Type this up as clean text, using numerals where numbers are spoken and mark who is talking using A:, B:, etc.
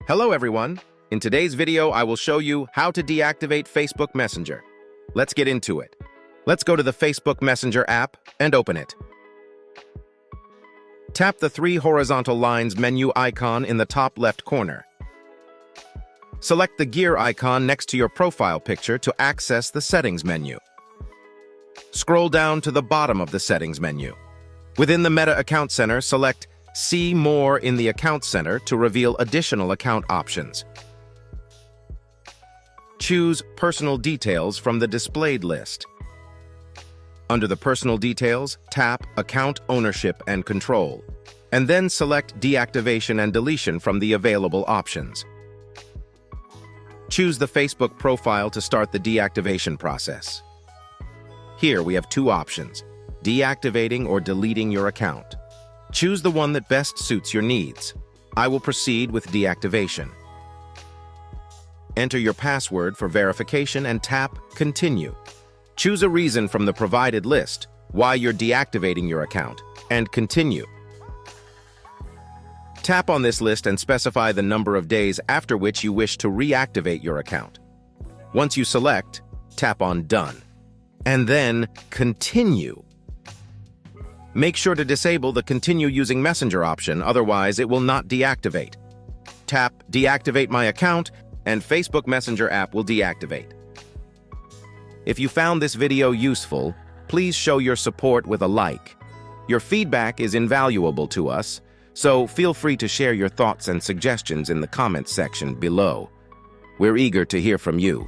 A: Hello everyone! In today's video, I will show you how to deactivate Facebook Messenger. Let's get into it. Let's go to the Facebook Messenger app and open it. Tap the three horizontal lines menu icon in the top left corner. Select the gear icon next to your profile picture to access the settings menu. Scroll down to the bottom of the settings menu. Within the Meta Account Center, select See More in the Account Center to reveal additional account options. Choose Personal Details from the displayed list. Under the Personal Details, tap Account Ownership and Control, and then select Deactivation and Deletion from the available options. Choose the Facebook profile to start the deactivation process. Here we have two options, deactivating or deleting your account. Choose the one that best suits your needs. I will proceed with deactivation. Enter your password for verification and tap Continue. Choose a reason from the provided list why you're deactivating your account, and continue. Tap on this list and specify the number of days after which you wish to reactivate your account. Once you select, tap on Done, and then Continue. Make sure to disable the Continue using Messenger option, otherwise it will not deactivate. Tap Deactivate My Account, and Facebook Messenger app will deactivate. If you found this video useful, please show your support with a like. Your feedback is invaluable to us, so feel free to share your thoughts and suggestions in the comments section below. We're eager to hear from you.